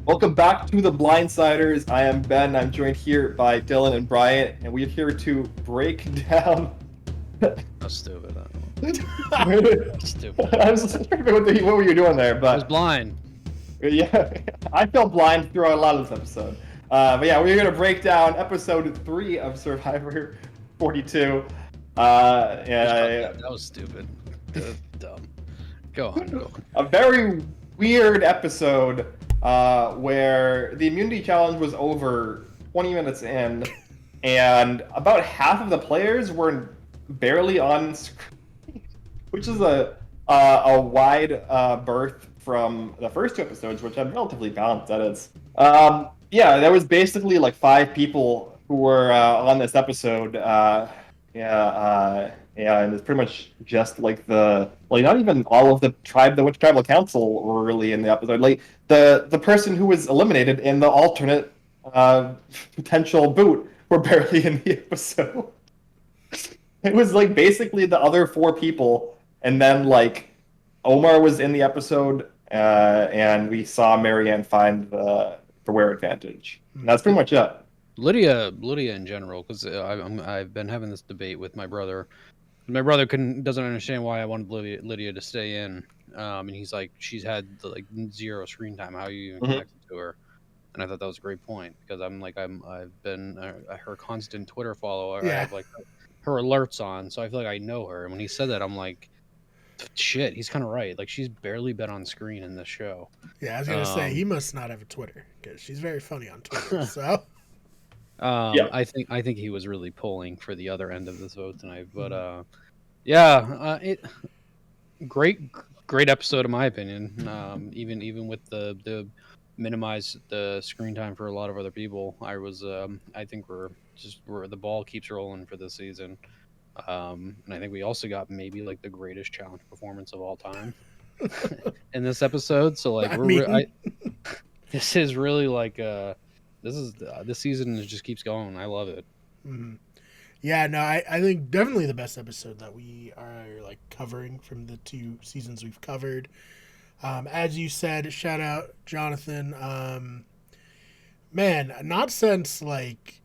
Welcome back to the Blindsiders. I am Ben. I'm joined here by Dylan and Brian, and we're here to break down. How stupid. I Stupid. was trying to figure out what were you doing there, I was but blind. yeah, I felt blind throughout a lot of this episode. But yeah, we're gonna break down episode 3 of Survivor 42. Yeah, That was stupid. Dumb. Go on. a very weird episode where the immunity challenge was over 20 minutes in, and about half of the players were barely on screen, which is a wide berth from the first 2 episodes, which had relatively balanced edits. Yeah, there was basically like 5 people who were on this episode. Yeah, and it's pretty much just like not even all of the Witch Tribal Council were really in the episode. Like the person who was eliminated in the alternate potential boot were barely in the episode. It was like basically the other 4 people, and then like Omar was in the episode, and we saw Marianne find the wear advantage. And that's pretty much it. Lydia in general, because I've been having this debate with my brother. My brother doesn't understand why I wanted Lydia to stay in, and he's like, she's had like 0 screen time. How are you even connected to her? And I thought that was a great point, because I've been her constant Twitter follower. Yeah. I have like her alerts on, so I feel like I know her. And when he said that, I'm like, shit, he's kind of right. Like, she's barely been on screen in this show. Yeah, I was gonna say he must not have a Twitter because she's very funny on Twitter. So Yeah. I think he was really pulling for the other end of this vote tonight. But great episode in my opinion. Even with the minimize the screen time for a lot of other people, I think we're the ball keeps rolling for this season. And I think we also got maybe like the greatest challenge performance of all time in this episode. So like this is really like this season just keeps going. I love it. mhm. Yeah, no, I think definitely the best episode that we are like covering from the 2 seasons we've covered. As you said, shout out Jonathan. Man, not since like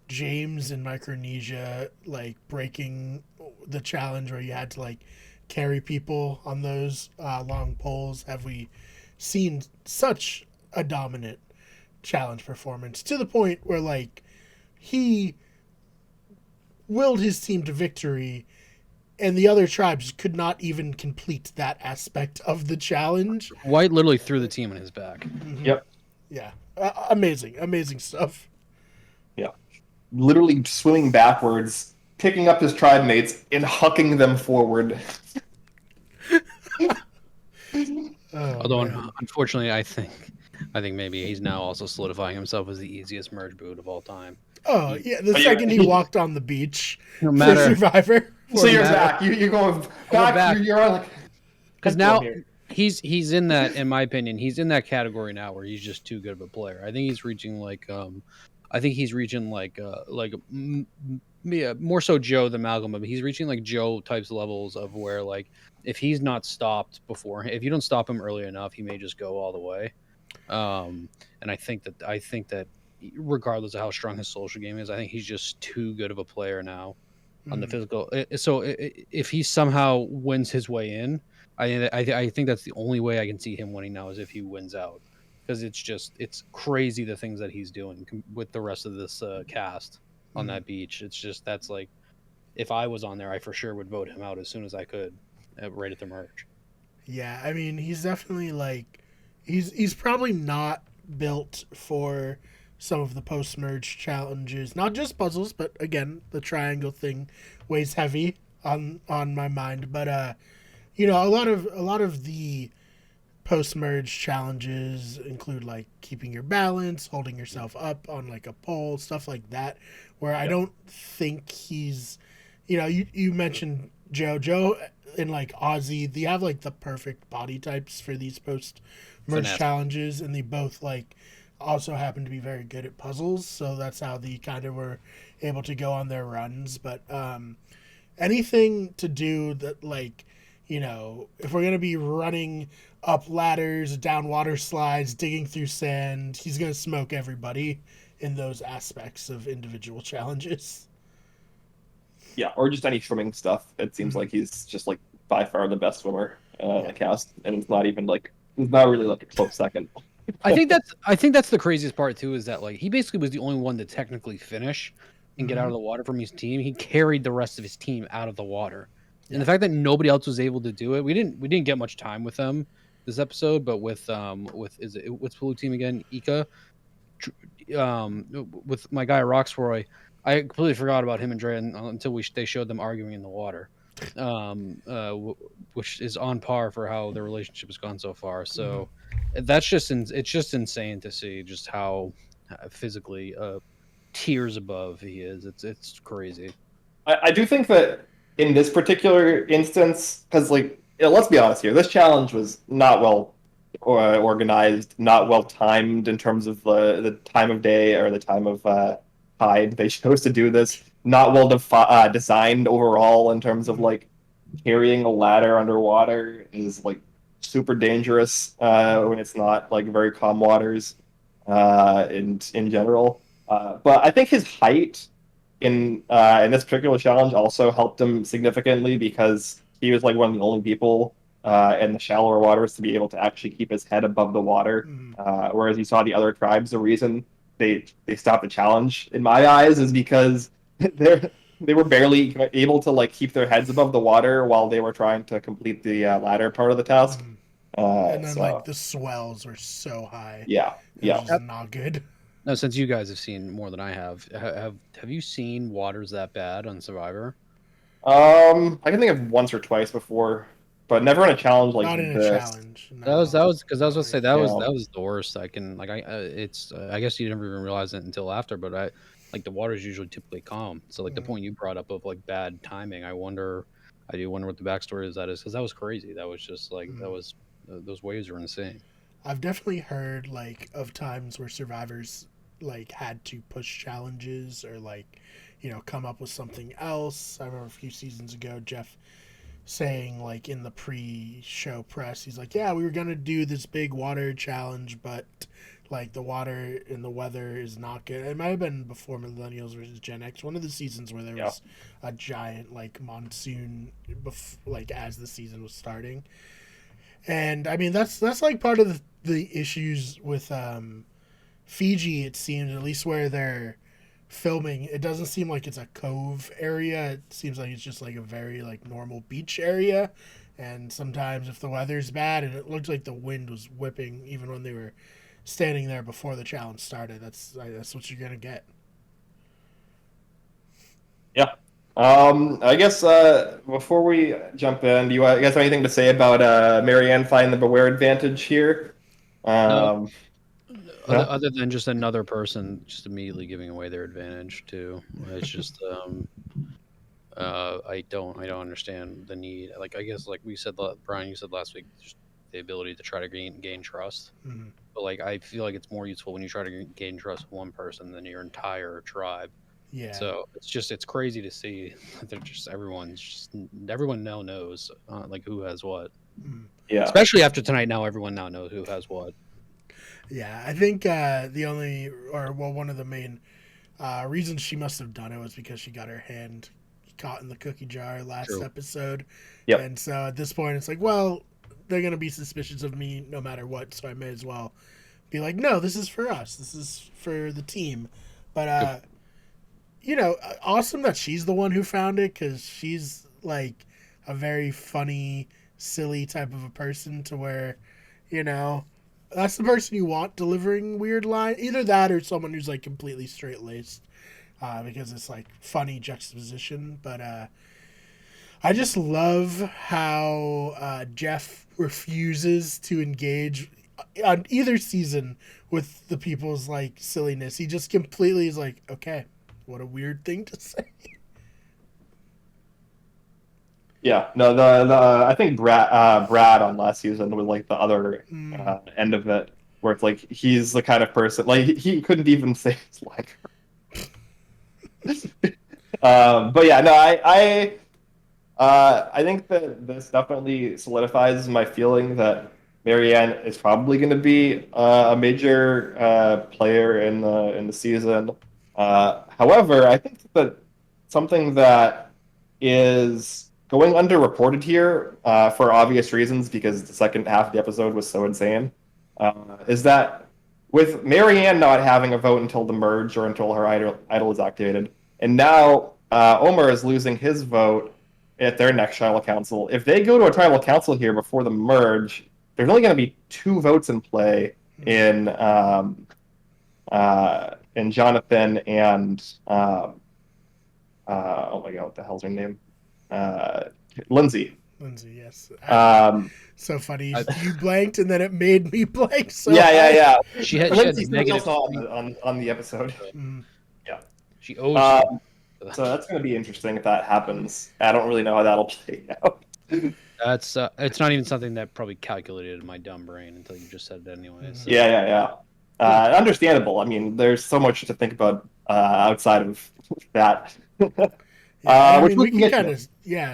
James in Micronesia, like breaking the challenge where you had to like carry people on those long poles, have we seen such a dominant challenge performance to the point where like he willed his team to victory and the other tribes could not even complete that aspect of the challenge. White literally threw the team on his back. Mhm. Yep. Yeah. Amazing stuff. Yeah. Literally swimming backwards, picking up his tribe mates and hucking them forward. Although Man. unfortunately, I think maybe he's now also solidifying himself as the easiest merge boot of all time. Oh, yeah, the Oh, yeah. second he walked on the beach No for matter Survivor. So you're matter- back. You're going back. back. You're like because Come now here. he's in that, in my opinion, he's in that category now where he's just too good of a player. I think he's reaching like more so Joe than Malcolm, but he's reaching like Joe types levels of where like if he's not stopped before, if you don't stop him early enough, he may just go all the way. And I think that regardless of how strong his social game is, I think he's just too good of a player now on the physical. So if he somehow wins his way in, I think that's the only way I can see him winning now is if he wins out, because it's crazy the things that he's doing with the rest of this cast on that beach. It's just, that's like, if I was on there, I for sure would vote him out as soon as I could, right at the merge. Yeah, I mean, he's definitely like he's probably not built for some of the post merge challenges, not just puzzles, but again, the triangle thing weighs heavy on my mind. But a lot of the post merge challenges include like keeping your balance, holding yourself up on like a pole, stuff like that, where I don't think he's, you mentioned Joe and like Ozzy, they have like the perfect body types for these post merge Finesse. challenges, and they both like also happen to be very good at puzzles, so that's how they kind of were able to go on their runs. But anything to do that, like, if we're gonna be running up ladders, down water slides, digging through sand, he's gonna smoke everybody in those aspects of individual challenges. Yeah, or just any swimming stuff. It seems like he's just like by far the best swimmer in the cast, and it's not even like he's not really like a close second. I think that's the craziest part too, is that like he basically was the only one to technically finish and get out of the water from his team. He carried the rest of his team out of the water. Yeah. And the fact that nobody else was able to do it, we didn't get much time with them this episode, but what's blue team again? Ika, with my guy Roxroy, I completely forgot about him and Dre until they showed them arguing in the water, which is on par for how their relationship has gone so far. So that's it's just insane to see just how physically tiers above he is. It's crazy. I do think that in this particular instance, because let's be honest here, this challenge was not well organized, not well timed in terms of the time of day or the time of tide they chose to do this. Not well designed overall in terms of like carrying a ladder underwater is like super dangerous when it's not like very calm waters in general. But I think his height in this particular challenge also helped him significantly because he was like one of the only people in the shallower waters to be able to actually keep his head above the water. Whereas you saw the other tribes, the reason they stopped the challenge, in my eyes, is because they were barely able to like keep their heads above the water while they were trying to complete the latter part of the task. And then like the swells were so high. Yeah, it was just not good. Now, since you guys have seen more than I have you seen waters that bad on Survivor? I can think of once or twice before, but never in a challenge like not in this. a challenge. No. That was because I was going to say that was the worst. I guess you never even realize it until after, but like the water is usually typically calm. So like the point you brought up of like bad timing, I do wonder what the backstory is. Because that was crazy. That was just like those waves were insane. I've definitely heard like of times where survivors like had to push challenges or like come up with something else. I remember a few seasons ago Jeff saying like in the pre-show press, he's like, yeah, we were gonna do this big water challenge, but like the water and the weather is not good. It might have been before Millennials versus Gen X, one of the seasons where there was a giant like monsoon like as the season was starting. And I mean that's like part of the issues with Fiji, it seems, at least where they're filming. It doesn't seem like it's a cove area. It seems like it's just like a very like normal beach area. And sometimes if the weather's bad, and it looked like the wind was whipping even when they were standing there before the challenge started, that's what you're gonna get. Yeah. I guess before we jump in, do you guys have anything to say about Marianne finding the Beware advantage here? No. Other than just another person just immediately giving away their advantage too. It's just I don't understand the need. Like I guess like we said, Brian, you said last week, just the ability to try to gain trust. But like I feel like it's more useful when you try to gain trust with one person than your entire tribe. Yeah. So it's crazy to see that everyone now knows like who has what. Yeah. Especially after tonight, now everyone now knows who has what. Yeah, I think one of the main reasons she must have done it was because she got her hand caught in the cookie jar last episode. Yep. And so at this point, it's like, well, they're going to be suspicious of me no matter what, so I may as well be like, no, this is for us. This is for the team. But, awesome that she's the one who found it, because she's, like, a very funny, silly type of a person to where, that's the person you want delivering weird lines. Either that or someone who's like completely straight-laced, because it's like funny juxtaposition. But I just love how Jeff refuses to engage on either season with the people's like silliness. He just completely is like, okay, what a weird thing to say. Yeah, no, the I think Brad on last season was like the other end of it, where it's like he's the kind of person like he couldn't even say his line. But yeah, no, I think that this definitely solidifies my feeling that Marianne is probably going to be a major player in the season. However, I think that something that is going underreported here for obvious reasons, because the second half of the episode was so insane, is that with Marianne not having a vote until the merge or until her idol is activated, and now Omar is losing his vote at their next tribal council. If they go to a tribal council here before the merge, there's only going to be 2 votes in play in Jonathan and oh my god, what the hell's her name? Lindsay. Lindsay, yes. Um, So funny. You blanked, and then it made me blank. So yeah. She had Lindsay's negative on the episode. Mm. She owes. So that's going to be interesting if that happens. I don't really know how that'll play out. That's it's not even something that probably calculated in my dumb brain until you just said it anyway. So. Yeah. Understandable. I mean, there's so much to think about outside of that. Yeah, I which mean, we can can get kind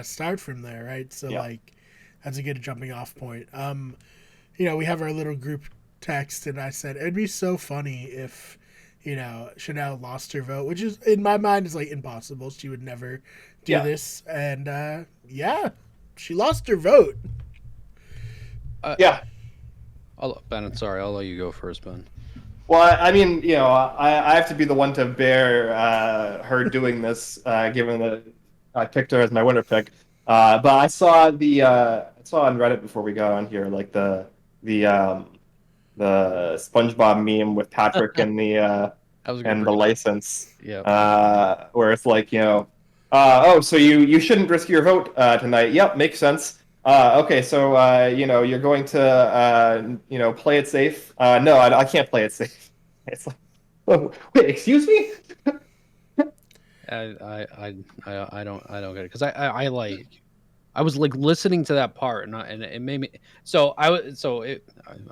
of start from there, right? So Yeah. like that's a good jumping off point. We have our little group text, and I said it'd be so funny if Chanel lost her vote, which is in my mind is like impossible. She would never do Yeah. this, and she lost her vote. Yeah. Ben, sorry, I'll let you go first, Ben. Well, I mean, I have to be the one to bear her doing this, given that I picked her as my winner pick. But I saw on Reddit before we got on here, like the SpongeBob meme with Patrick and the license, where it's like, so you shouldn't risk your vote tonight. Yep, makes sense. Okay, so you're going to play it safe. No, I can't play it safe. It's like, oh, wait, excuse me? I don't get it because I was like listening to that part and it made me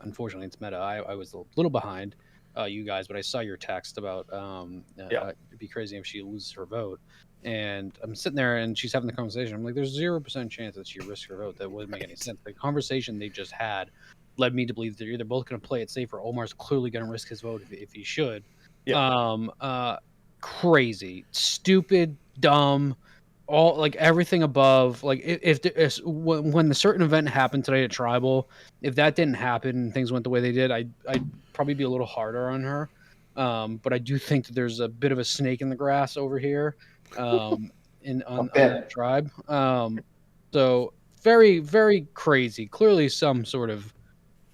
unfortunately it's meta. I was a little behind you guys, but I saw your text about it'd be crazy if she loses her vote. And I'm sitting there and she's having the conversation. I'm like, there's 0% chance that she risks her vote. That wouldn't make any sense. The conversation they just had led me to believe they're either both going to play it safe or Omar's clearly going to risk his vote if he should. Yeah. Crazy, stupid, dumb, all like everything above. Like when the certain event happened today at Tribal, if that didn't happen and things went the way they did, I'd probably be a little harder on her. But I do think that there's a bit of a snake in the grass over here. On the tribe. So very, very crazy. Clearly some sort of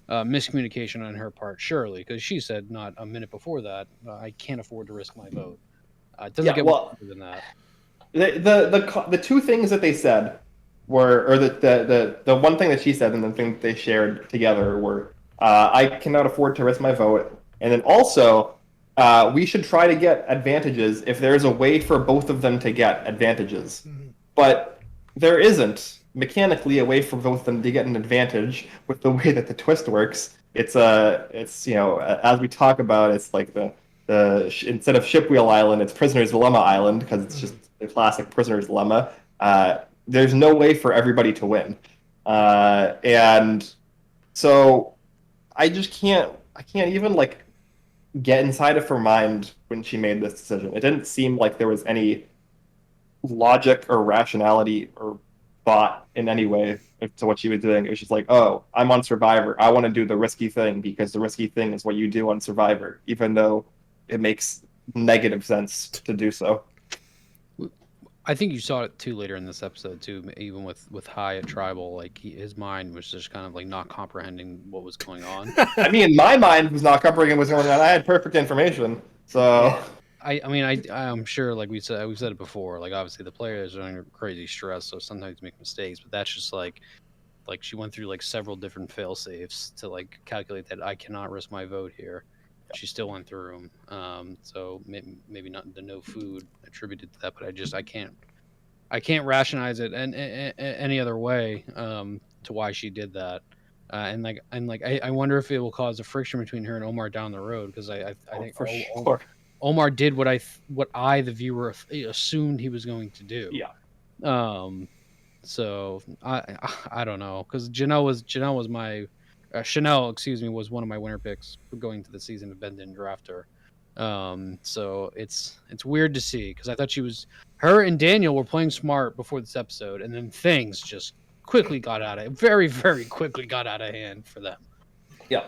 miscommunication on her part, surely, because she said not a minute before that, I can't afford to risk my vote. It doesn't get more than that. The 2 things that they said were, or the one thing that she said and the thing that they shared together were, I cannot afford to risk my vote, and then also, we should try to get advantages if there's a way for both of them to get advantages. Mm-hmm. But there isn't mechanically a way for both of them to get an advantage with the way that the twist works. It's as we talk about, it's like the instead of Shipwheel Island, it's Prisoner's Dilemma Island, because it's just the classic Prisoner's Dilemma. There's no way for everybody to win. And so I can't even like get inside of her mind when she made this decision. It didn't seem like there was any logic or rationality or thought in any way to what she was doing. It was just like, oh, I'm on Survivor. I want to do the risky thing because the risky thing is what you do on Survivor, even though it makes negative sense to do so. I think you saw it too later in this episode too, even with High at Tribal, like his mind was just kind of like not comprehending what was going on. I mean, my mind was not comprehending what was going on. I had perfect information, so. I'm sure, like we've said it before. Like obviously the players are under crazy stress, so sometimes make mistakes. But that's just like she went through like several different fail safes to like calculate that I cannot risk my vote here. She still went through them. So maybe not the no food attributed to that, but I can't rationalize it any other way to why she did that. I wonder if it will cause a friction between her and Omar down the road, because I think for sure. Omar did what I the viewer assumed he was going to do. Yeah. So I don't know, because Janelle was my Chanel, excuse me, was one of my winner picks going to the season, but Ben didn't draft her. So it's weird to see, because I thought her and Daniel were playing smart before this episode, and then things just very, very quickly got out of hand for them. Yeah.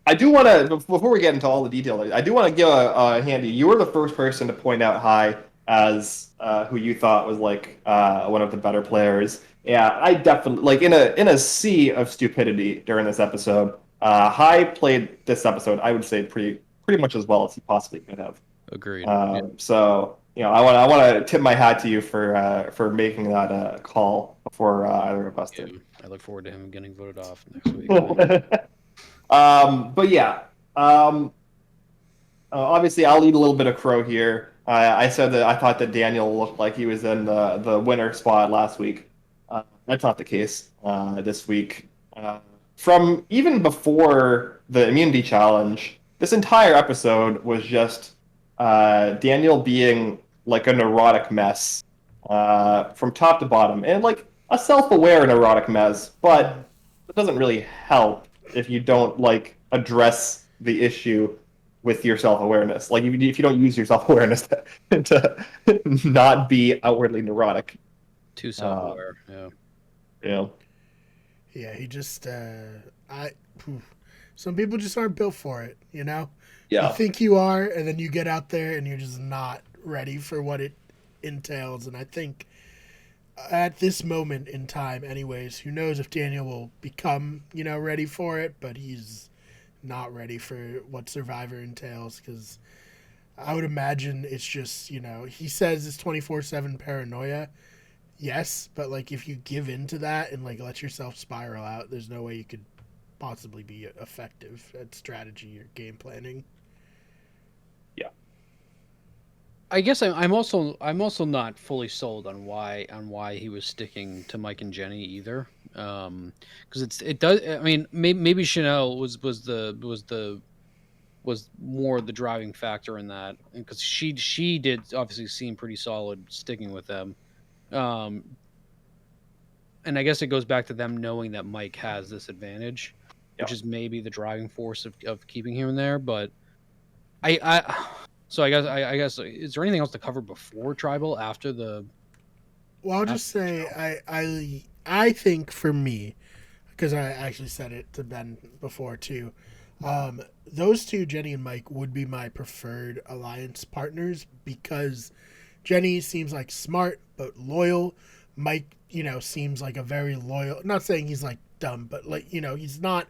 I do want to, before we get into all the details, I do want to give a Handy. You were the first person to point out Hai as who you thought was like one of the better players. Yeah, I definitely like in a sea of stupidity during this episode. Hai played this episode, I would say, pretty much as well as he possibly could have. Agreed. So I want to tip my hat to you for making that call before either of us did. Yeah, I look forward to him getting voted off next week. But yeah, obviously I'll eat a little bit of crow here. I said that I thought that Daniel looked like he was in the winner spot last week. That's not the case this week. From even before the immunity challenge, this entire episode was just Daniel being like a neurotic mess from top to bottom, and like a self-aware neurotic mess, but it doesn't really help if you don't like address the issue with your self-awareness. Like if you don't use your self-awareness to not be outwardly neurotic. Too self-aware. Yeah. Yeah, he just some people just aren't built for it, you know? Yeah. You think you are, and then you get out there and you're just not ready for what it entails. And I think at this moment in time, anyways, who knows if Daniel will become, ready for it, but he's not ready for what Survivor entails, because I would imagine it's just, he says it's 24/7 paranoia. Yes, but like if you give into that and like let yourself spiral out, there's no way you could possibly be effective at strategy or game planning. Yeah. I guess I'm also not fully sold on why he was sticking to Mike and Jenny either, because it does. I mean, maybe Chanel was more the driving factor in that, because she did obviously seem pretty solid sticking with them, and I guess it goes back to them knowing that Mike has this advantage, which is maybe the driving force of keeping him in there. But So I guess is there anything else to cover before Tribal after the? Well, I'll just say I think for me, because I actually said it to Ben before too, those two, Jenny and Mike, would be my preferred alliance partners, because Jenny seems like smart but loyal. Mike, seems like a very loyal. Not saying he's like dumb, but like he's not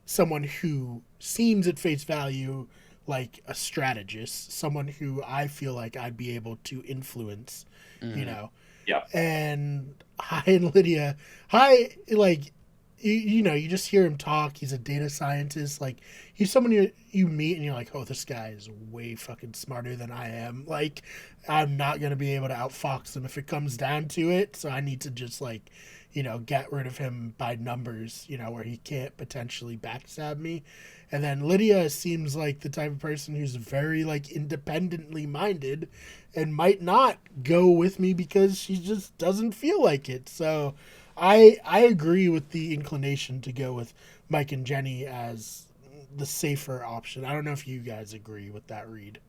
someone who seems at face value like a strategist, someone who I feel like I'd be able to influence, Yeah. And Hai and Lydia, Hai, like, you just hear him talk. He's a data scientist. Like, he's someone you meet and you're like, oh, this guy is way fucking smarter than I am. Like, I'm not going to be able to outfox him if it comes down to it. So I need to just, like, get rid of him by numbers, where he can't potentially backstab me. And then Lydia seems like the type of person who's very, like, independently minded and might not go with me because she just doesn't feel like it. So I agree with the inclination to go with Mike and Jenny as the safer option. I don't know if you guys agree with that read.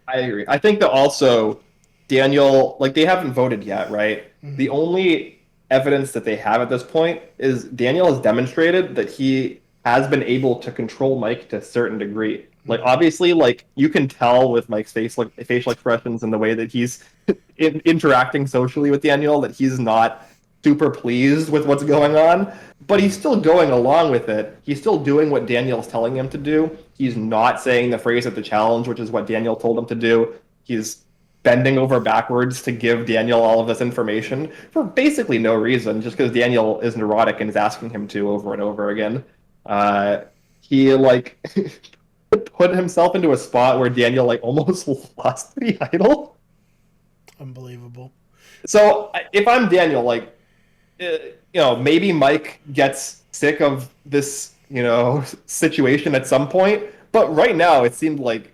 I agree. I think that also Daniel, like, they haven't voted yet, right? Mm-hmm. The only evidence that they have at this point is Daniel has demonstrated that he has been able to control Mike to a certain degree. Like, obviously, like, you can tell with Mike's facial expressions and the way that he's interacting socially with Daniel that he's not super pleased with what's going on, but he's still going along with it. He's still doing what Daniel's telling him to do. He's not saying the phrase at the challenge, which is what Daniel told him to do. He's bending over backwards to give Daniel all of this information for basically no reason, just because Daniel is neurotic and is asking him to over and over again. He, like, put himself into a spot where Daniel, like, almost lost the idol. Unbelievable. So if I'm Daniel, like, maybe Mike gets sick of this, situation at some point. But right now, it seemed like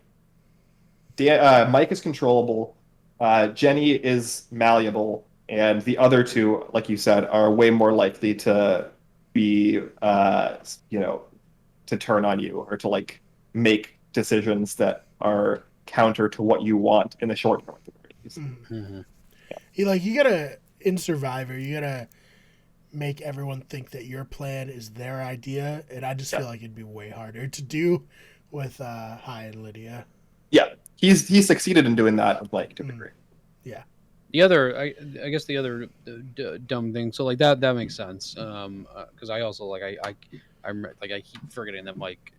Mike is controllable, Jenny is malleable, and the other two, like you said, are way more likely to be, to turn on you or to like make decisions that are counter to what you want in the short term. Mhm. You gotta in Survivor, you gotta make everyone think that your plan is their idea, and I just feel like it'd be way harder to do with Hai and Lydia. Yeah, he's succeeded in doing that with Mike to a degree. Yeah. The other, I guess the other dumb thing. So like that makes sense. Because I also like I'm like I keep forgetting that Mike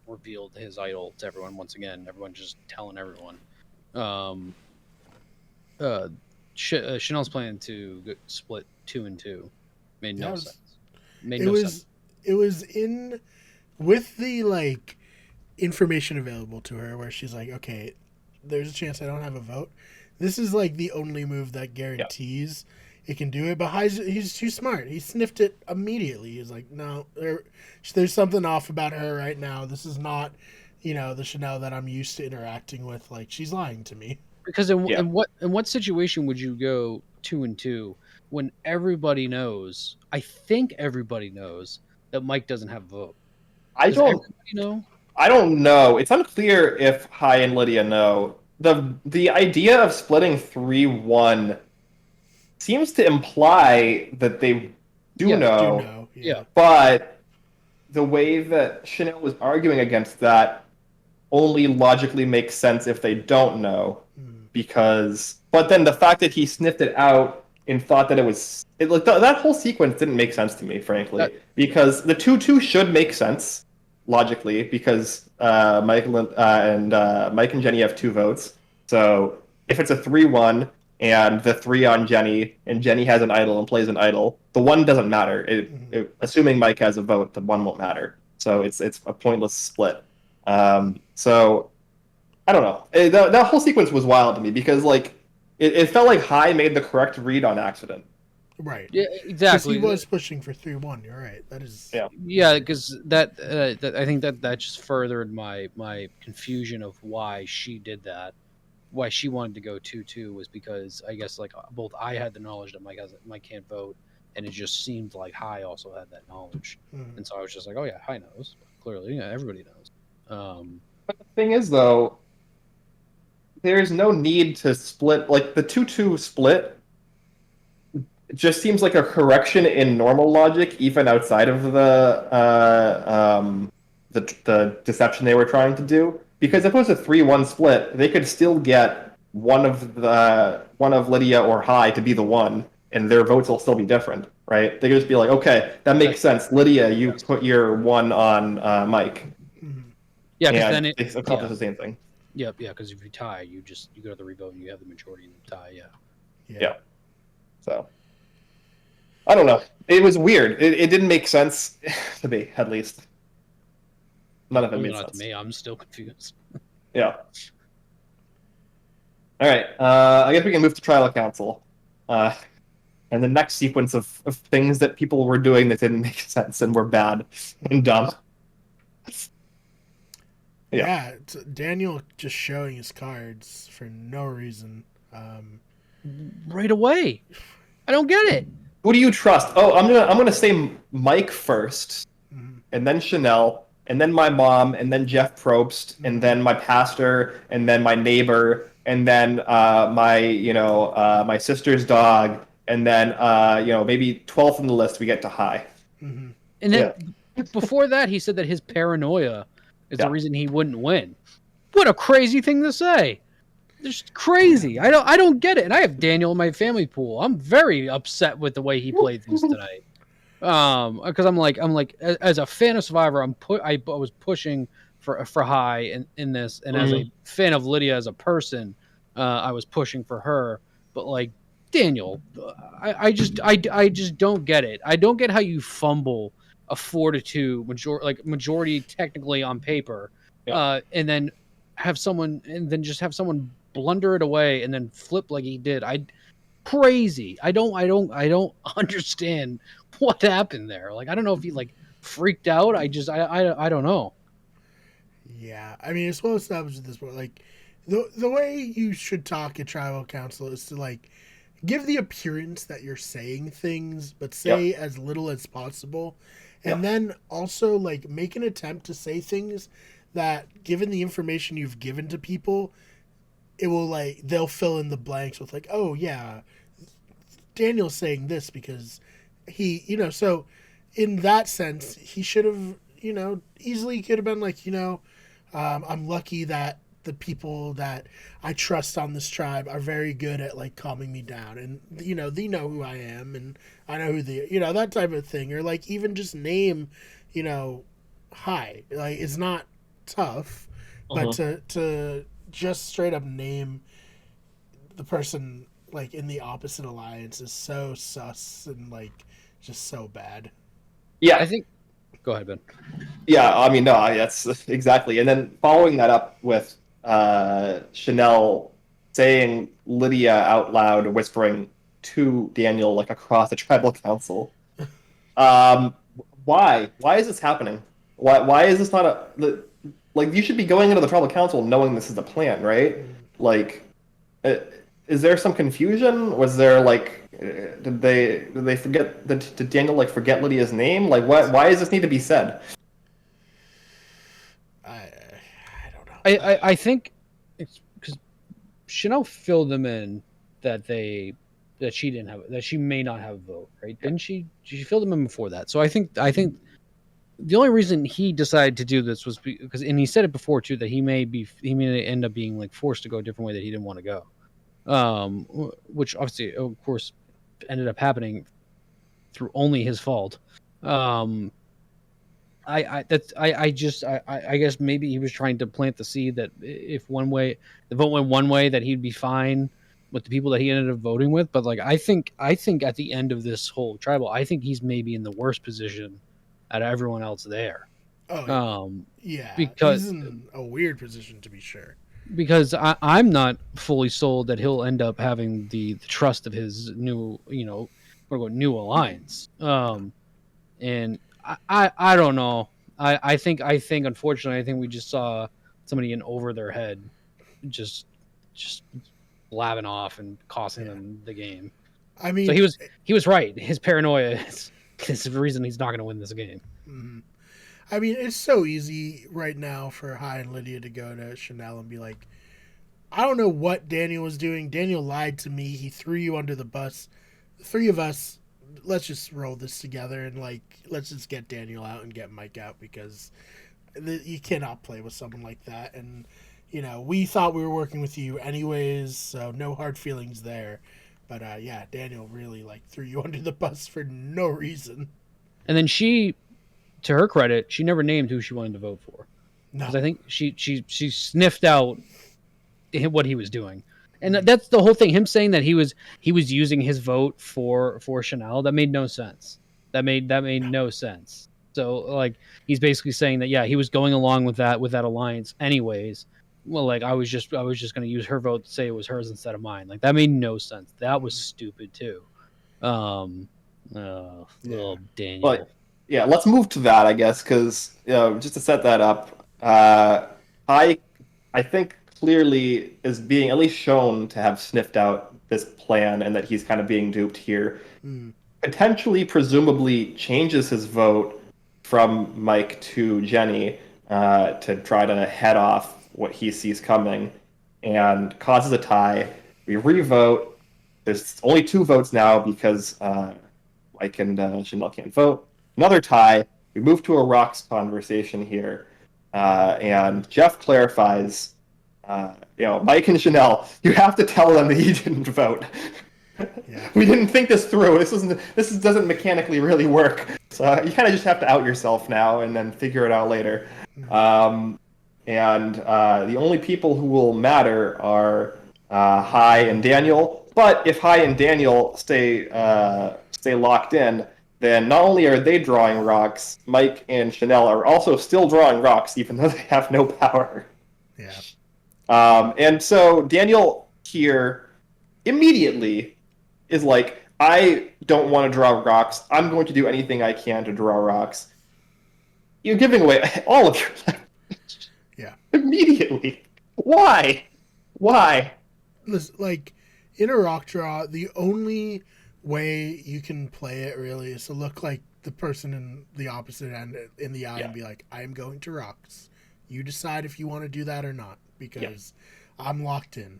revealed his idol to everyone once again. Everyone's just telling everyone. Chanel's plan to split 2 and 2 made no sense. Made no sense. It was in with the like information available to her where she's like, okay, there's a chance I don't have a vote. This is like the only move that guarantees it can do it. But he's too smart. He sniffed it immediately. He's like, no, there's something off about her right now. This is not, the Chanel that I'm used to interacting with. Like, she's lying to me. Because in what situation would you go 2 and 2 when everybody knows? I think everybody knows that Mike doesn't have a vote. Does everybody know? I don't know. It's unclear if Hai and Lydia know. The idea of splitting 3-1 seems to imply that they do know. Yeah. But the way that Chanel was arguing against that only logically makes sense if they don't know. But then the fact that he sniffed it out and thought that that whole sequence didn't make sense to me, frankly, because the 2-2 should make sense logically because Mike and Jenny have 2 votes. So if it's a 3-1 and the 3 on Jenny and Jenny has an idol and plays an idol, the 1 doesn't matter. Assuming Mike has a vote, the 1 won't matter. So it's a pointless split. So I don't know. That whole sequence was wild to me because like it felt like Hai made the correct read on accident. Right. Yeah, exactly. He was pushing for 3-1. You're right. That is. Yeah, because that I think that just furthered my confusion of why she did that. Why she wanted to go 2-2 was because I guess like both I had the knowledge that Mike can't vote, and it just seemed like Hai also had that knowledge, and so I was just like, oh yeah, Hai knows clearly. Yeah, everybody knows. But the thing is, though, there's no need to split. Like the 2-2 split just seems like a correction in normal logic, even outside of the deception they were trying to do. Because if it was a 3-1 split, they could still get one of Lydia or Hai to be the 1, and their votes will still be different, right? They could just be like, okay, that makes sense. Lydia, you put your 1 on Mike. Yeah, because then it accomplishes the same thing. Yeah, because if you tie, you go to the revote and you have the majority in the tie. Yeah. So I don't know. It was weird. It didn't make sense to me, at least. None of it made sense. To me, I'm still confused. Yeah. All right. I guess we can move to Tribal Council. And the next sequence of things that people were doing that didn't make sense and were bad and dumb. Yeah, it's Daniel just showing his cards for no reason. Right away. I don't get it. Who do you trust? Oh, I'm gonna say Mike first, and then Chanel, and then my mom, and then Jeff Probst, and then my pastor, and then my neighbor, and then my sister's dog, and then maybe 12th on the list we get to Hai. And then before that, he said that his paranoia is the reason he wouldn't win. What a crazy thing to say! Just crazy. I don't get it. And I have Daniel in my family pool. I'm very upset with the way he played things tonight. Because I'm like as a fan of Survivor, I was pushing for Hai in this, and as a fan of Lydia as a person, I was pushing for her. But like Daniel, I just don't get it. I don't get how you fumble a 4-2 majority technically on paper, and then have someone blunder it away and then flip like he did. Crazy. I don't understand what happened there. Like I don't know if he like freaked out. I don't know. Yeah, I mean it's well established at this point. Like the way you should talk at Tribal Council is to like give the appearance that you're saying things, but say as little as possible. And then also like make an attempt to say things that, given the information you've given to people, it will like they'll fill in the blanks with like, oh yeah, Daniel's saying this because he, so in that sense, he should have, easily could have been like, I'm lucky that the people that I trust on this tribe are very good at like calming me down, and they know who I am, and I know who that type of thing, or like even just name, hi, like it's not tough, but to just straight up name the person like in the opposite alliance is so sus and like just so bad. Yeah, I think. Go ahead, Ben. Yeah, I mean, no, that's exactly. And then following that up with Chanel saying Lydia out loud, whispering to Daniel like across the tribal council. Why? Why is this happening? Why is this not like you should be going into the tribal council knowing this is the plan, right? Like, is there some confusion? Was there like, did they forget? Did Daniel like forget Lydia's name? Like, why does this need to be said? I don't know. I think it's because Chanel filled them in that she didn't have, that she may not have a vote, right? Didn't she? She filled them in before that. So I think the only reason he decided to do this was because, and he said it before too, that he may end up being like forced to go a different way that he didn't want to go, which obviously, of course, ended up happening through only his fault. I guess maybe he was trying to plant the seed that if the vote went one way, that he'd be fine with the people that he ended up voting with. But like, I think at the end of this whole tribal, I think he's maybe in the worst position out of everyone else there. Yeah, because he's in a weird position, to be sure. Because I'm not fully sold that he'll end up having the trust of his new, new alliance. And I don't know. I think unfortunately, I think we just saw somebody in over their head, just blabbing off and costing them the game. I mean, so he was right. His paranoia is the reason he's not going to win this game. Mm-hmm. I mean, it's so easy right now for Hai and Lydia to go to Chanel and be like, I don't know what Daniel was doing. Daniel lied to me. He threw you under the bus. The three of us, let's just roll this together and like, let's just get Daniel out and get Mike out, because you cannot play with someone like that. And, we thought we were working with you anyways, so no hard feelings there. But yeah, Daniel really like threw you under the bus for no reason. And then she, to her credit, she never named who she wanted to vote for. No, because I think she sniffed out what he was doing, and that's the whole thing. Him saying that he was using his vote for Chanel, that made no sense. That made no sense. So like, he's basically saying that he was going along with that alliance anyways. Well, like I was just going to use her vote to say it was hers instead of mine. Like that made no sense. That was stupid too. Little Daniel. But yeah, let's move to that, I guess, because just to set that up, I think clearly is being at least shown to have sniffed out this plan and that he's kind of being duped here. Potentially, presumably, changes his vote from Mike to Jenny to try to head off what he sees coming, and causes a tie. We re-vote. There's only 2 votes now because Mike and Chanel can't vote. Another tie. We move to a rocks conversation here, and Jeff clarifies, Mike and Chanel, you have to tell them that you didn't vote. Yeah. We didn't think this through. This doesn't mechanically really work. So you kind of just have to out yourself now and then figure it out later. And the only people who will matter are Hai and Daniel. But if Hai and Daniel stay locked in, then not only are they drawing rocks, Mike and Chanel are also still drawing rocks, even though they have no power. Yeah. And so Daniel here immediately is like, I don't want to draw rocks. I'm going to do anything I can to draw rocks. You're giving away all of your life. Yeah. Immediately. Why? Listen, like, in a rock draw, the only way you can play it really is to look like the person in the opposite end in the eye Yeah. and be like, I am going to rocks. You decide if you want to do that or not, because I'm locked in.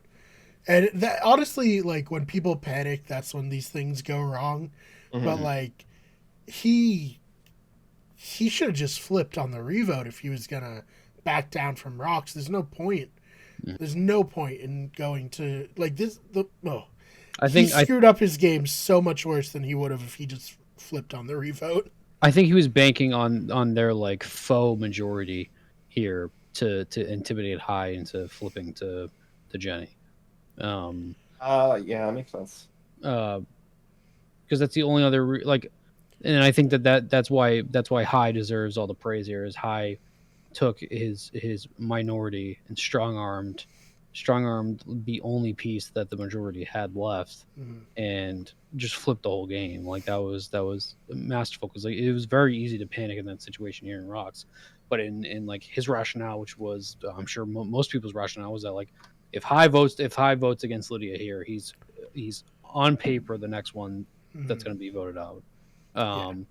And that honestly, like when people panic, that's when these things go wrong. But Mhm. like he should have just flipped on the revote if he was gonna back down from rocks. There's no point. Yeah. There's no point in going to like this. I He think I screwed up his game so much worse than he would have if he just flipped on the revote. I think he was banking on their like faux majority here to intimidate High into flipping to Jenny. Yeah, that makes sense. Because that's the only other like, and I think that's why High deserves all the praise here. Is High took his minority and strong armed the only piece that the majority had left, Mhm. and just flipped the whole game. Like that was masterful, because like it was very easy to panic in that situation here in Rocks, but in like his rationale, which was I'm sure most people's rationale, was that like if High votes against Lydia here, he's on paper the next one that's Mhm. going to be voted out.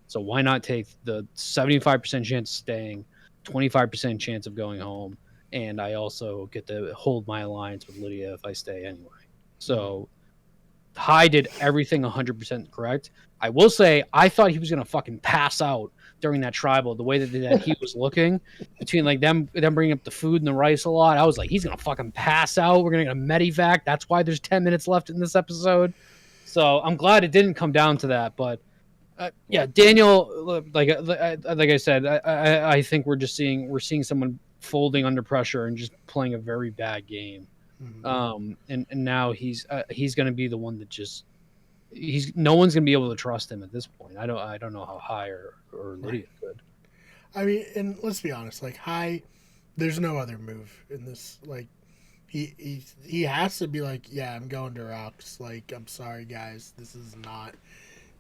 So why not take the 75% chance of staying, 25% chance of going home, and I also get to hold my alliance with Lydia if I stay anyway. So High did everything 100% correct. I will say I thought he was gonna fucking pass out during that tribal. The way that he was looking, between like them bringing up the food and the rice a lot, I was like, he's gonna fucking pass out. We're gonna get a medevac. That's why there's 10 minutes left in this episode. So I'm glad it didn't come down to that. But yeah, Daniel, like I said, I think we're seeing someone folding under pressure and just playing a very bad game. Mhm. And now he's going to be the one that just no one's going to be able to trust him at this point. I don't know how High or Lydia could. I mean, and let's be honest, like High, there's no other move in this. Like he has to be like, yeah, I'm going to rocks. Like, I'm sorry, guys, this is not.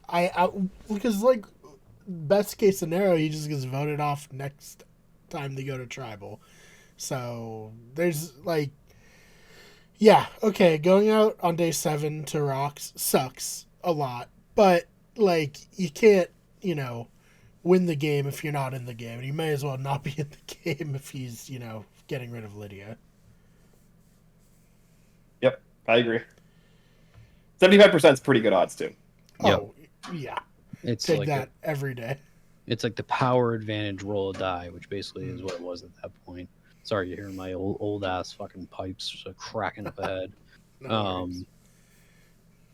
I because like best case scenario, he just gets voted off next time they go to tribal. So there's like, yeah, okay, going out on day 7 to rocks sucks a lot, but like you can't, win the game if you're not in the game, and you may as well not be in the game if he's, getting rid of Lydia. Yep, I agree. 75% is pretty good odds too. Yep. Oh, yeah. It's Take like that every day. it's like the power advantage roll of die, which basically is what it was at that point. Sorry, you're hearing my old ass fucking pipes cracking up ahead. No worries.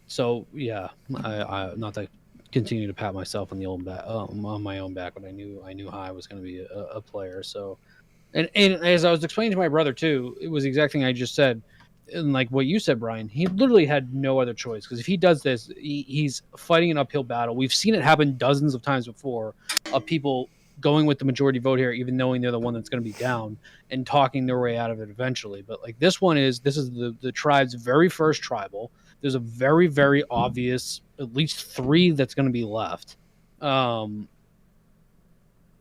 So yeah, I not to continue to pat myself on the old back, on my own back, but I knew High was going to be a player. So, and as I was explaining to my brother too, it was the exact thing I just said, and like what you said, Brian. He literally had no other choice, because if he does this, he's fighting an uphill battle. We've seen it happen dozens of times before, of people going with the majority vote here, even knowing they're the one that's going to be down, and talking their way out of it eventually. But like this is the tribe's very first tribal. There's a very, very obvious, at least 3 that's going to be left.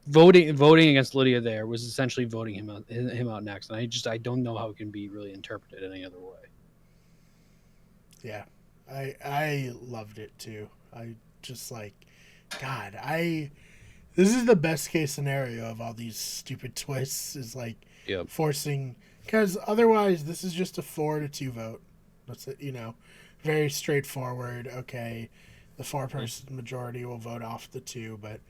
Voting against Lydia there was essentially voting him out next, and I don't know how it can be really interpreted any other way. Yeah, I loved it too. I just like, God, this is the best case scenario of all these stupid twists, is like forcing, because otherwise this is just a 4-2 vote. That's it, very straightforward. Okay, the 4-person majority will vote off the 2, but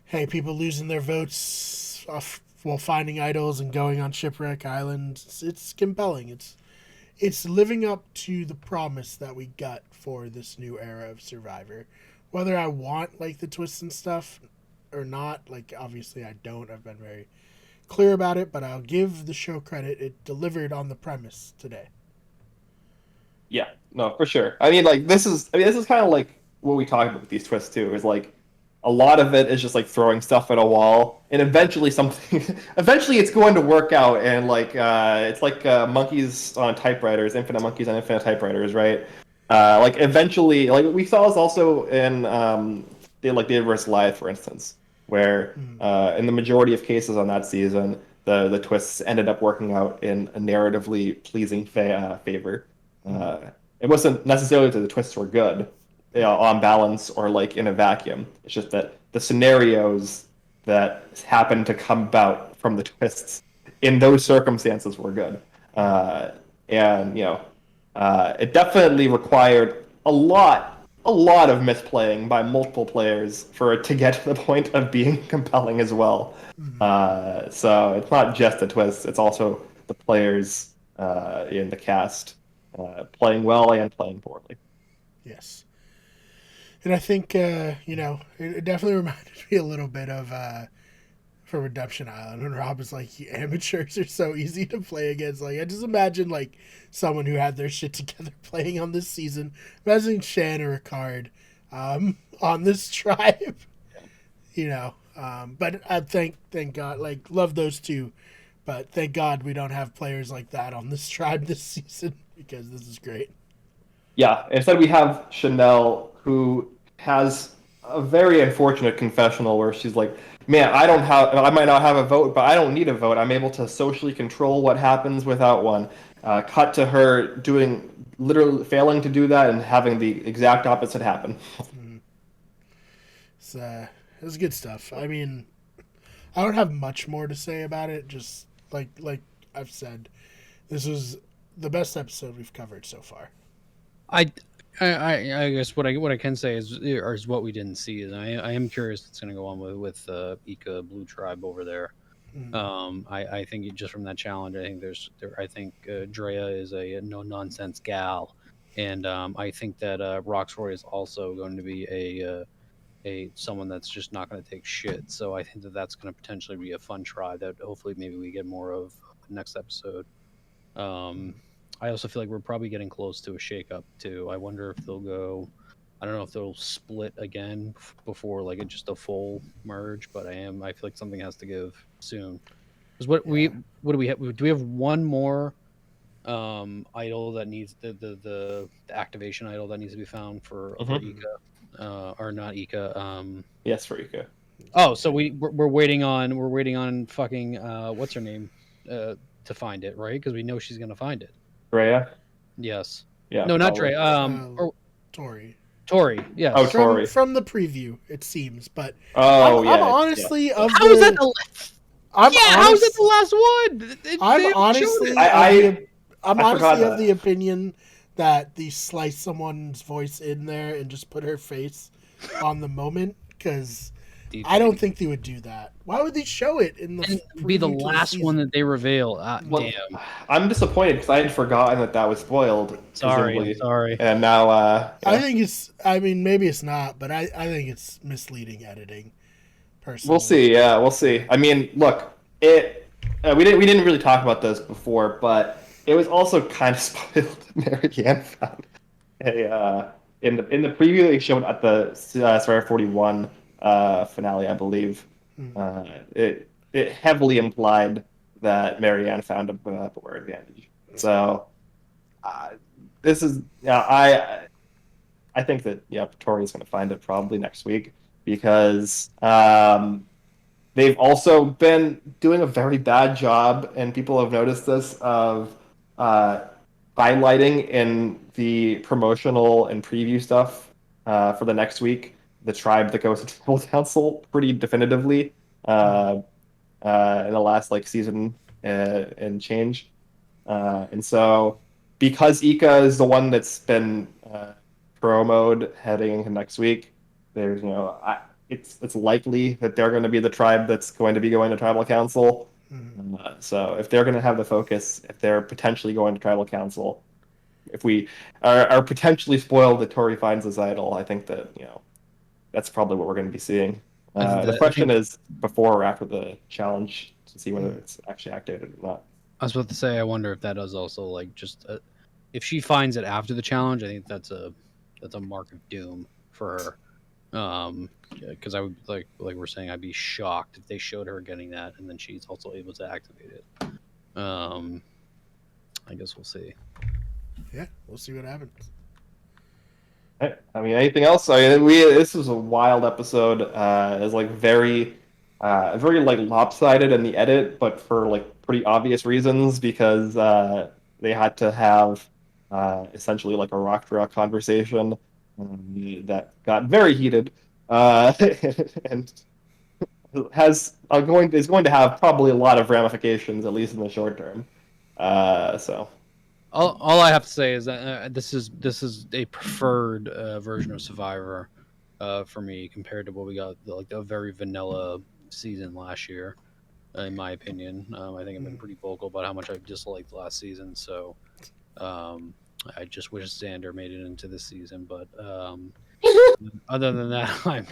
hey, people losing their votes off while finding idols and going on Shipwreck Island, it's compelling. It's living up to the promise that we got for this new era of Survivor. Whether I want like the twists and stuff or not, like obviously I don't. I've been very clear about it, but I'll give the show credit. It delivered on the premise today. Yeah, no, for sure. I mean, like this is kind of like what we talk about with these twists too. Is like a lot of it is just like throwing stuff at a wall, and eventually eventually it's going to work out. And like it's like monkeys on typewriters, infinite monkeys on infinite typewriters, right? Like eventually, like we saw this also in David vs. Goliath, for instance, where in the majority of cases on that season, the twists ended up working out in a narratively pleasing favor. it wasn't necessarily that the twists were good, on balance or like in a vacuum. It's just that the scenarios that happened to come about from the twists in those circumstances were good. And it definitely required a lot of misplaying by multiple players for it to get to the point of being compelling as well. So it's not just the twists; it's also the players in the cast playing well and playing poorly. Yes. And I think, it definitely reminded me a little bit of from Redemption Island when Rob is like, amateurs are so easy to play against. Like, I just imagine, like, someone who had their shit together playing on this season. Imagine Shan or Ricard on this tribe, But I thank God, like, love those two. But thank God we don't have players like that on this tribe this season because this is great. Yeah, instead we have Chanel, who has a very unfortunate confessional where she's like, "Man, I might not have a vote, but I don't need a vote. I'm able to socially control what happens without one." Cut to her doing literally failing to do that and having the exact opposite happen. It was good stuff. I mean, I don't have much more to say about it. Just like I've said, this was the best episode we've covered so far. I guess what I can say is what we didn't see is I am curious what's going to go on with Ika Blue Tribe over there. I think just from that challenge, I think Drea is a no nonsense gal, and I think that Roxroy is also going to be a someone that's just not going to take shit. So I think that that's going to potentially be a fun try that hopefully maybe we get more of next episode. I also feel like we're probably getting close to a shakeup too. I wonder if they'll go. I don't know if they'll split again before like just a full merge, but I feel like something has to give soon. Because what do we have? Do we have one more idol that needs the activation idol that needs to be found for Ika, or not Ika? Yes, for Ika. Oh, so we're waiting on fucking what's her name to find it, right? Because we know she's gonna find it. Drea? Yes. Yeah. No, not probably. Dre. Or Tori. Tori. Yes. Oh, Tori. From the preview, it seems. But Oh, I'm honestly yeah. of How the. is that the? How is that the last one? I'm honestly. I'm honestly of the opinion that they slice someone's voice in there and just put her face on the moment because I don't think they would do that. Why would they show it in the be the last one that they reveal? Damn. I'm disappointed because I had forgotten that was spoiled. Sorry. And now, I think it's. I mean, maybe it's not, but I think it's misleading editing. Personally, we'll see. Yeah, we'll see. I mean, look, we didn't really talk about this before, but it was also kind of spoiled. Marianne found in the preview they showed at the Survivor 41 finale, I believe. It heavily implied that Marianne found a board advantage. So this is I think that Tori's going to find it probably next week because they've also been doing a very bad job, and people have noticed this of highlighting in the promotional and preview stuff for the next week the tribe that goes to Tribal Council pretty definitively in the last season and change. And so because Ika is the one that's been promoted heading into next week, there's it's likely that they're going to be the tribe that's going to be going to Tribal Council. So if they're going to have the focus, if they're potentially going to Tribal Council, if we are potentially spoiled that Tori finds this idol, I think that that's probably what we're going to be seeing. The question is before or after the challenge to see whether it's actually activated or not. I was about to say, I wonder if that is also if she finds it after the challenge, I think that's a mark of doom for her. Because I would like we're saying, I'd be shocked if they showed her getting that and then she's also able to activate it. I guess we'll see. Yeah, we'll see what happens. I mean, anything else? This was a wild episode. It's very lopsided in the edit, but for pretty obvious reasons because they had to have essentially like a rock draw conversation that got very heated, and is going to have probably a lot of ramifications, at least in the short term. So All I have to say is that this is a preferred version of Survivor for me compared to what we got, like the very vanilla season last year. In my opinion, I think I've been pretty vocal about how much I've disliked last season. So um, I just wish Xander made it into this season. But other than that,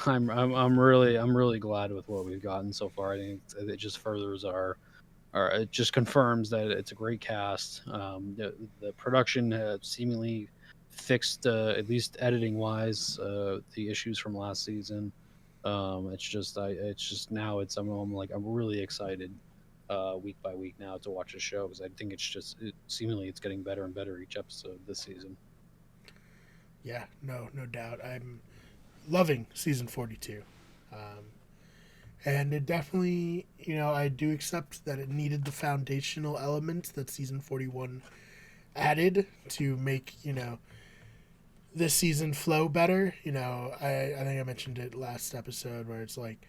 I'm really glad with what we've gotten so far. I think it just furthers our it just confirms that it's a great cast. The production seemingly fixed, at least editing wise, the issues from last season. It's just now I'm really excited week by week now to watch the show because I think seemingly it's getting better and better each episode this season. Yeah, no doubt. I'm loving season 42. And it definitely, I do accept that it needed the foundational elements that season 41 added to make, this season flow better. I think I mentioned it last episode where it's like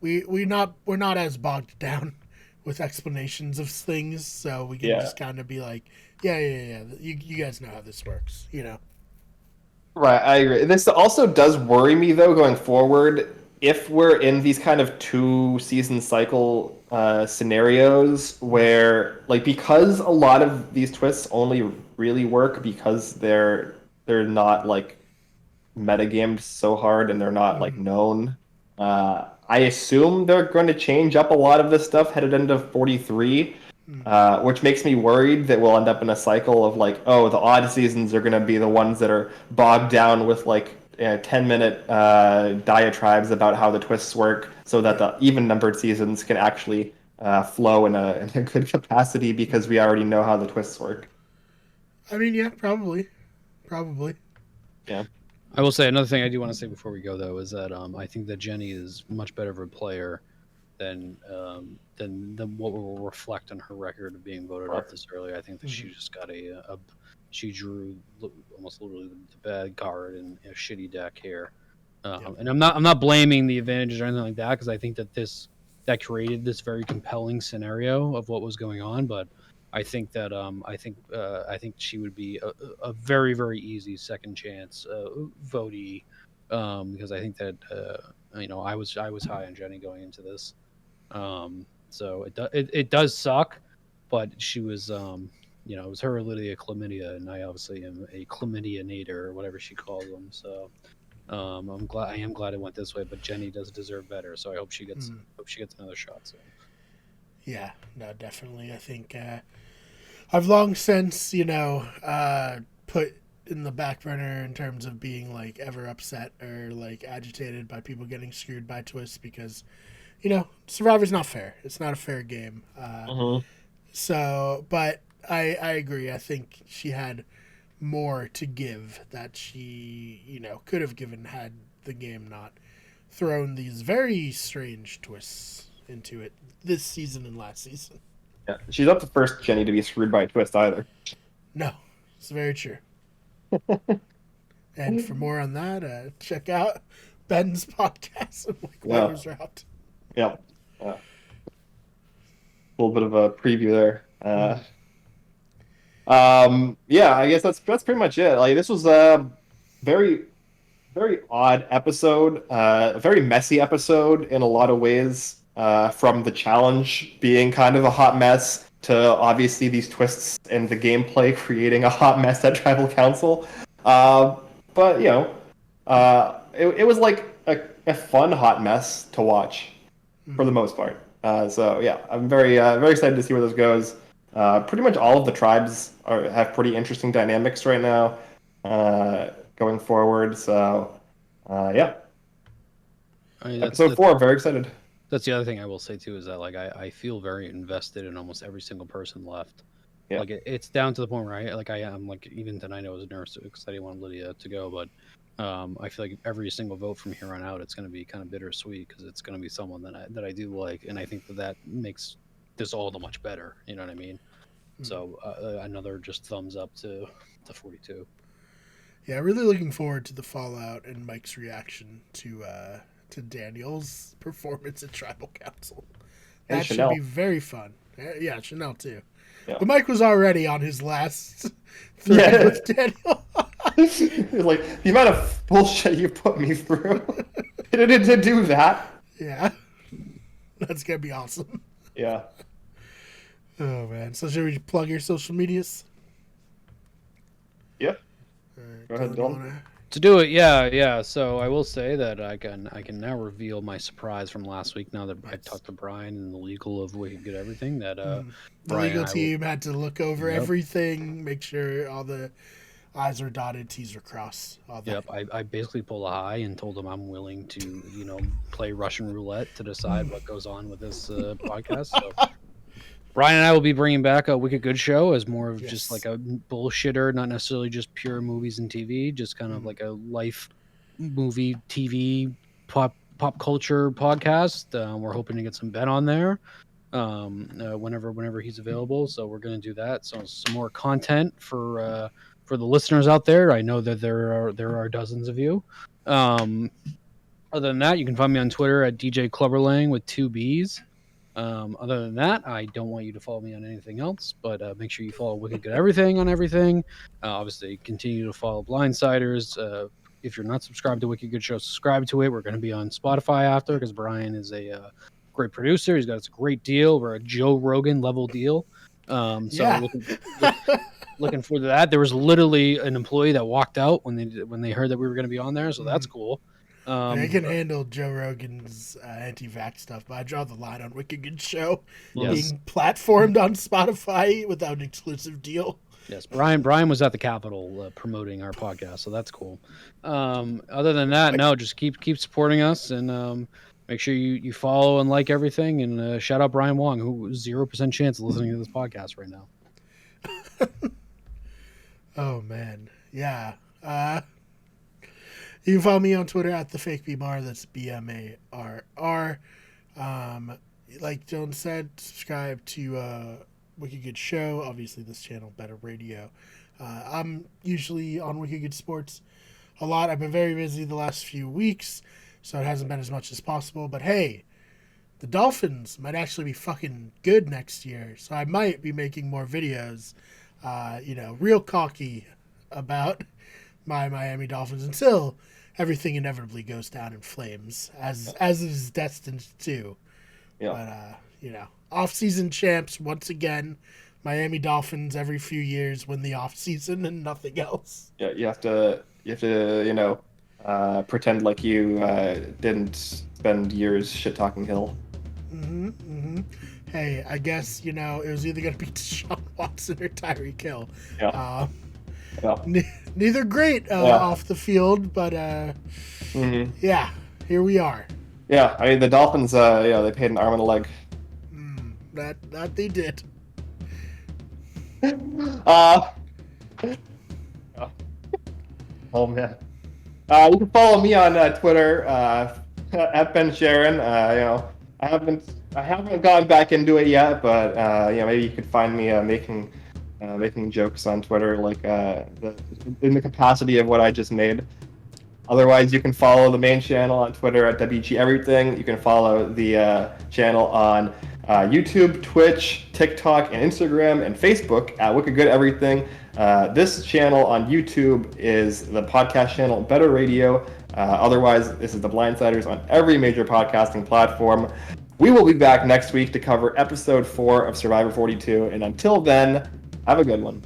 we're not as bogged down with explanations of things, so we can just kind of be like, yeah. You guys know how this works. right, I agree. This also does worry me though going forward if we're in these kind of 2 season cycle scenarios where like because a lot of these twists only really work because they're not like metagamed so hard and they're not like known. I assume they're going to change up a lot of this stuff headed into 43, which makes me worried that we'll end up in a cycle of like, oh, the odd seasons are going to be the ones that are bogged down with like 10-minute diatribes about how the twists work so that the even numbered seasons can actually flow in a good capacity because we already know how the twists work. I mean, yeah, probably. Yeah. I will say another thing I do want to say before we go though is that I think that Jenny is much better of a player than what will reflect on her record of being voted off this early. I think that she just got she drew almost literally the bad card in a shitty deck here, and I'm not blaming the advantages or anything like that because I think that created this very compelling scenario of what was going on, but. I think that I think she would be a very very easy second chance votee because I think that I was high on Jenny going into this, so it does suck, but she was it was her literally a chlamydia, and I obviously am a chlamydia-nator or whatever she calls them. So I am glad it went this way, but Jenny does deserve better, so I hope she gets another shot soon. Yeah, no, definitely. I think I've long since, put in the back burner in terms of being like ever upset or like agitated by people getting screwed by twists because, Survivor's not fair. It's not a fair game. So, but I agree. I think she had more to give that she, could have given had the game not thrown these very strange twists into it this season and last season. Yeah, she's not the first Jenny to be screwed by a twist either. No, it's very true. And for more on that, check out Ben's podcast of like Winners Route. Yeah. A little bit of a preview there. Yeah, I guess that's pretty much it. Like this was a very very odd episode, a very messy episode in a lot of ways. From the challenge being kind of a hot mess to obviously these twists and the gameplay creating a hot mess at Tribal Council. But it was like a fun hot mess to watch for the most part. So yeah, I'm very very excited to see where this goes. Pretty much all of the tribes have pretty interesting dynamics right now going forward. So yeah, episode 4, very excited. That's the other thing I will say too is that like I feel very invested in almost every single person left. Yeah. Like it's down to the point where I am like even tonight I was nervous because I didn't want Lydia to go, but I feel like every single vote from here on out it's going to be kind of bittersweet because it's going to be someone that I do like, and I think that makes this all the much better. You know what I mean? So another just thumbs up to 42. Yeah, really looking forward to the fallout and Mike's reaction to Daniel's performance at Tribal Council. And That should Chanel. be very fun. Yeah, Chanel too. Yeah. But Mike was already on his last thread Yeah. with Daniel. It's like the amount of bullshit you put me through to do that. Yeah, that's gonna be awesome. Yeah. Oh man! So should we plug your social medias? Yeah. All right, Go ahead, Dylan, you Dylan. wanna- To do it, yeah. So I will say that I can now reveal my surprise from last week. Now that I Yes. talked to Brian and the legal of Wicked Good Everything, that The Brian legal and I will- team had to look over Yep. everything, make sure all the I's are dotted, T's are crossed. All that. Yep, I basically pulled a high and told him I'm willing to, play Russian roulette to decide what goes on with this podcast. So Brian and I will be bringing back a Wicked Good show as more of just Yes. like a bullshitter, not necessarily just pure movies and TV, just kind of like a life movie, TV, pop culture podcast. We're hoping to get some Ben on there whenever he's available. So we're going to do that. So some more content for the listeners out there. I know that there are dozens of you. Other than that, you can find me on Twitter at DJ Clubberlang with 2 B's. Other than that, I don't want you to follow me on anything else, but make sure you follow Wicked Good Everything on everything. Obviously, continue to follow Blindsiders. If you're not subscribed to Wicked Good Show, subscribe to it. We're going to be on Spotify after because Brian is a great producer. He's got us a great deal. We're a Joe Rogan level deal. So Yeah. looking forward to that. There was literally an employee that walked out when they heard that we were going to be on there, so that's cool. I can handle Joe Rogan's anti-vax stuff, but I draw the line on Wicked Good Show Yes. being platformed on Spotify without an exclusive deal. Yes, Brian was at the Capitol promoting our podcast, so that's cool. Other than that, no, just keep supporting us and make sure you follow and like everything. And shout out Brian Wong, who 0% chance of listening to this podcast right now. Oh man, yeah. You can follow me on Twitter at @theFakeBMar. That's BMARR. Like Dylan said, subscribe to Wicked Good Show. Obviously, this channel, Better Radio. I'm usually on Wicked Good Sports a lot. I've been very busy the last few weeks, so it hasn't been as much as possible. But hey, the Dolphins might actually be fucking good next year, so I might be making more videos. Real cocky about my Miami Dolphins until everything inevitably goes down in flames, as it is destined to. Yeah. But off-season champs once again. Miami Dolphins every few years win the off-season and nothing else. Yeah. You have to pretend like you didn't spend years shit talking Hill. Hey, I guess it was either gonna be Deshaun Watson or Tyreek Hill. Yeah. Yeah. Neither great off the field, but yeah, here we are. Yeah. I mean, the Dolphins. They paid an arm and a leg. That they did. Oh man. You can follow me on Twitter at Ben Sharon. I haven't gone back into it yet, but maybe you could find me making jokes on Twitter, like in the capacity of what I just made. Otherwise, you can follow the main channel on Twitter at WG Everything. You can follow the channel on YouTube, Twitch, TikTok, and Instagram, and Facebook at Wicked Good Everything. This channel on YouTube is the podcast channel Better Radio. Otherwise, this is the Blindsiders on every major podcasting platform. We will be back next week to cover episode 4 of Survivor 42. And until then, have a good one.